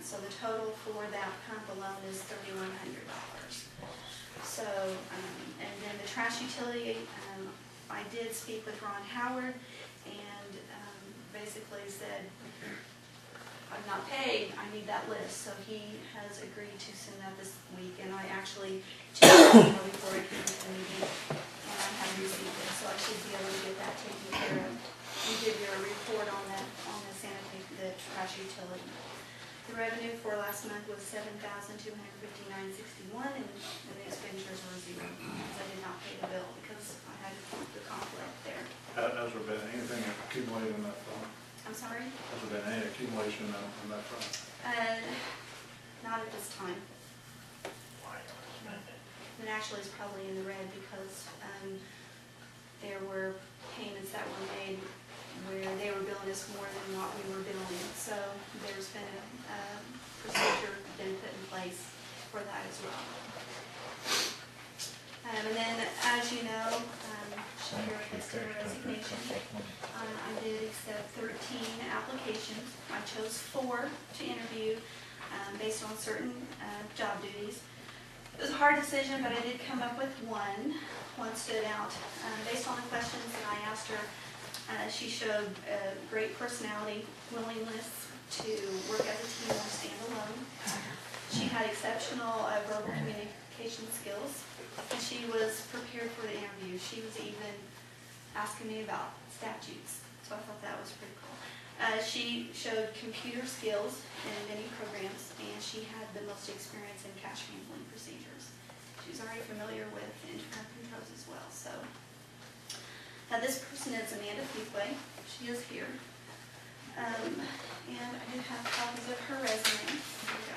month. So the total for that pump alone is $3,100. So, and then the trash utility, I did speak with Ron Howard, and basically said, I'm not paid, I need that list. So he has agreed to send that this week, and I actually checked the email before I came to the meeting, and I haven't received it, so I should be able to get that taken care of. We give you a report on that, on the sanitation, the trash utility. The revenue for last month was $7,259.61, and the expenditures were zero, because I did not pay the bill, because I had the conflict there. Has there been anything accumulated in that fund? I'm sorry? Has there been any accumulation in that fund? Not at this time. And actually, it's probably in the red because there were payments that were made where they were billing us more than what we were billing. So there's been a procedure been put in place for that as well. And then, as you know, Shakira has done a resignation. I did accept 13 applications. I chose 4 to interview based on certain job duties. It was a hard decision, but I did come up with one. One stood out. Based on the questions that I asked her, she showed great personality, willingness to work as a team or stand alone. She had exceptional verbal communication skills, and she was prepared for the interview. She was even asking me about statutes, so I thought that was pretty cool. She showed computer skills in many programs, and she had the most experience in cash handling procedures. She was already familiar with internal controls as well. So this person is Amanda Feethway. She is here. And I do have copies of her resume.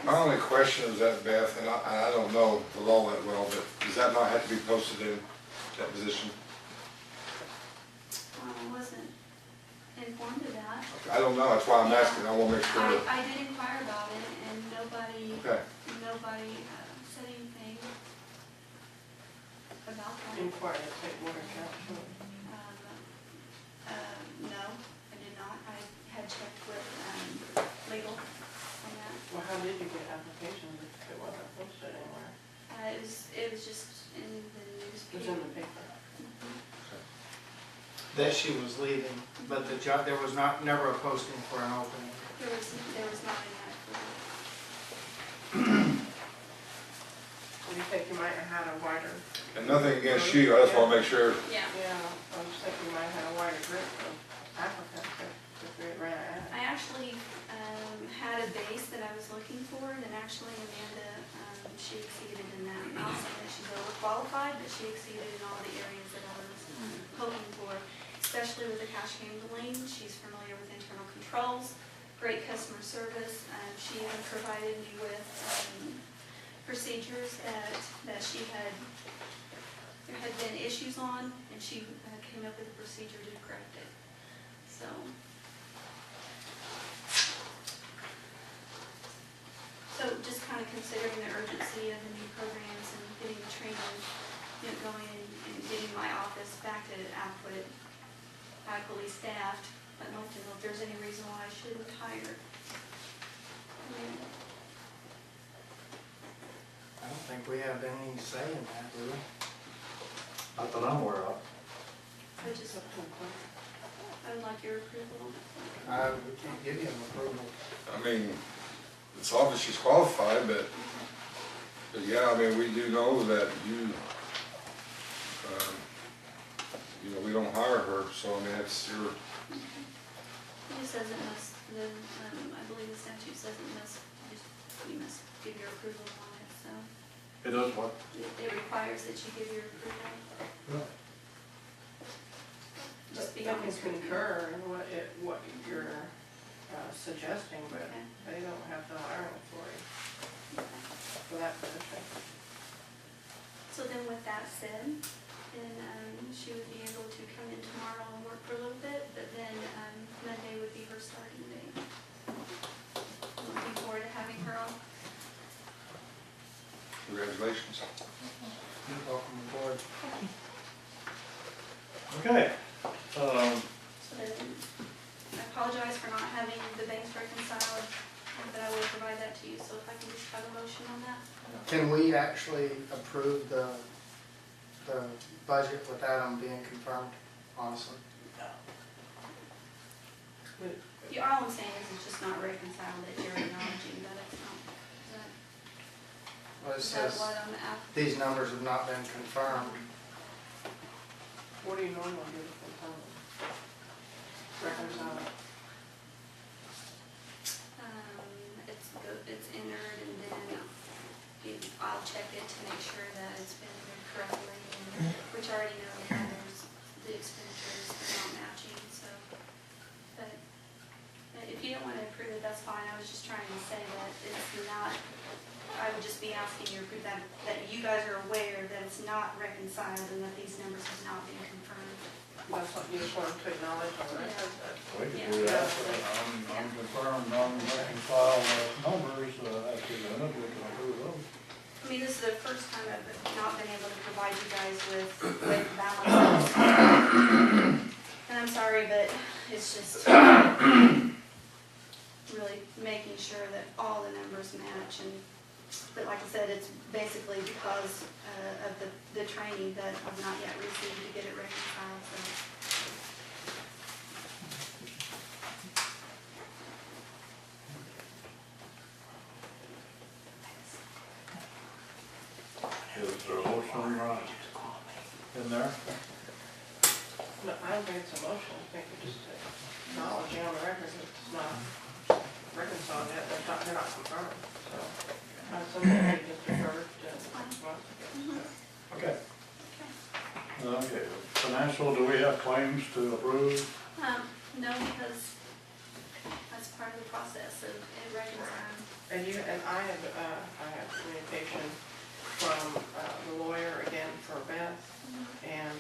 My only question is that, Beth, and I don't know the law that well, but does that not have to be posted in that position? I wasn't informed of that. I don't know, that's why I'm asking, I want to make sure. I did inquire about it, and nobody said anything about that. Inquire to take water account. No, I did not. I had checked with legal on that. Well, how did you get applications if it wasn't posted anywhere? It was just in the It was newspaper. in the paper. That she was leaving, but the job, there was never a posting for an opening. There was not an ad for it. Do you think you might have had a wider? And nothing against you, I just want to make sure. Yeah. Yeah, I was thinking you might have had a wider group of applicants if we ran an ad. I actually had a base that I was looking for, and then actually Amanda, she exceeded in that. I'm not saying that she's overqualified, but she exceeded in all the areas that I was hoping for, especially with the cash handling. She's familiar with internal controls, great customer service. She even provided me with procedures that there had been issues on, and she came up with a procedure to correct it. So just kind of considering the urgency of the new programs and getting the training going and getting my office back to adequately staffed, I'd like to know if there's any reason why I shouldn't hire. I don't think we have any say in that, do we? Not that I'm aware of. I would like your approval. We can't give you an approval. I mean, it's obvious she's qualified, but yeah, I mean, we do know that you know, we don't hire her, so I mean, it's your. It says it must, I believe the statute says it must, you must give your approval on it, so. It does what? It requires that you give your approval. Really? Just be They can honest. concur in what you're suggesting, but Okay. they don't have the hiring authority for that position. So then with that said, then she would be able to come in tomorrow and work for a little bit, but then Monday would be her starting date. Looking forward to having her on. Congratulations. Welcome aboard. Okay. So then, I apologize for not having the banks reconciled, but I will provide that to to you, so if I can just have a motion on that. Can we actually approve the budget without them being confirmed, honestly? All I'm saying is it's just not reconciled, that you're acknowledging that it's not. Well, it Is that says what on the app? these numbers have not been confirmed. What do you normally do for time? Reconcile. It's entered and then I'll check it to make sure that it's been entered correctly, and which I already know that there's the expenditures are not matching, so. But if you don't want to approve it, that's fine. I was just trying to say that it's not, I would just be asking you to approve that you guys are aware that it's not reconciled and that these numbers have not been confirmed. That's what you just wanted to acknowledge on the record. We could do that, unconfirmed, non-reconciled numbers, that's good enough, we can approve those. I mean, this is the first time I've not been able to provide you guys with balances. And I'm sorry, but it's just really making sure that all the numbers match. But like I said, it's basically because of the training that I've not yet received to get it reconciled. So. Is there a motion in there? No, I don't think it's a motion, I think it's just acknowledging on the record that it's not reconciled yet, they're not confirmed, so. Something we just deferred to next month. Okay. Okay, financial, do we have claims to approve? No, because that's part of the process of reconciling. And I have communication from the lawyer again for Beth, and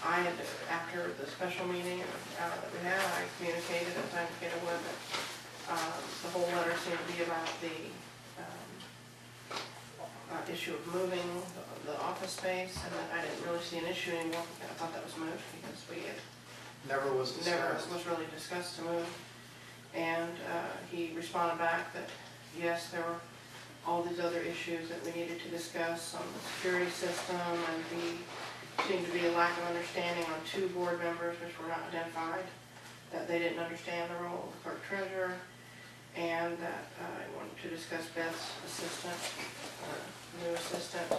I had, after the special meeting that we had, I communicated at time to get away with it. The whole letter seemed to be about the issue of moving the office space, and that I didn't really see an issue anymore. I thought that was moved because we had Never was never discussed. was really discussed to move. And he responded back that yes, there were all these other issues that we needed to discuss on the security system, and seemed to be a lack of understanding on 2 board members which were not identified, that they didn't understand the role of the clerk treasurer, and that I wanted to discuss Beth's assistant, new assistant.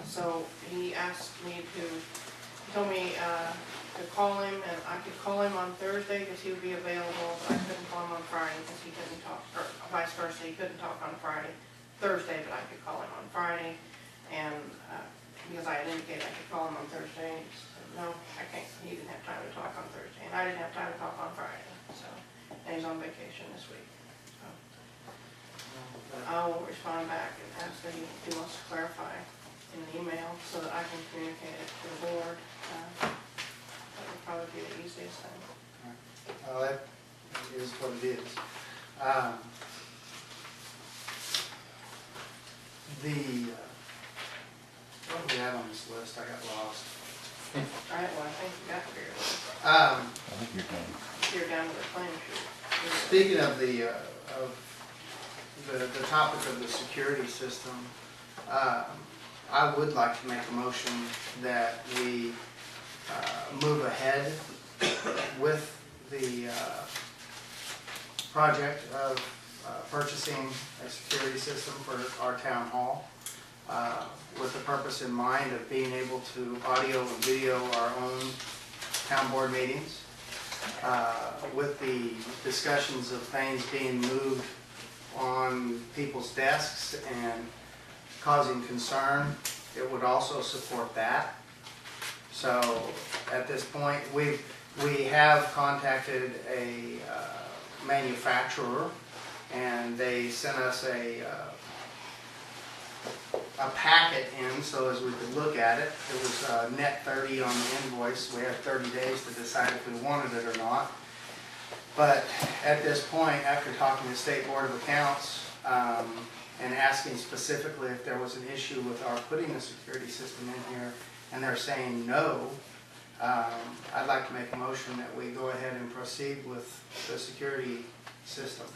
So he asked me he told me to call him, and I could call him on Thursday because he would be available, but I couldn't call him on Friday because he couldn't talk, or vice versa, he couldn't talk on Thursday, but I could call him on Friday, and because I had indicated I could call him on Thursday, and he said, no, I can't, he didn't have time to talk on Thursday, and I didn't have time to talk on Friday, so, and he's on vacation this week. So I will respond back and ask that he wants to clarify in the email so that I can communicate it to the board. That would probably be the easiest thing. Well, that is what it is. What do we have on this list? I got lost. All right, well, I think you got your, I think you're done. you're down to the claim sheet. Speaking of the topic of the security system, I would like to make a motion that we move ahead with the project of purchasing a security system for our town hall, with the purpose in mind of being able to audio and video our own town board meetings, with the discussions of things being moved on people's desks and causing concern. It would also support that. So at this point, we have contacted a manufacturer, and they sent us a packet in so as we could look at it. It was net 30 on the invoice. We had 30 days to decide if we wanted it or not. But at this point, after talking to the State Board of Accounts and asking specifically if there was an issue with our putting a security system in here, and they're saying no, I'd like to make a motion that we go ahead and proceed with the security system.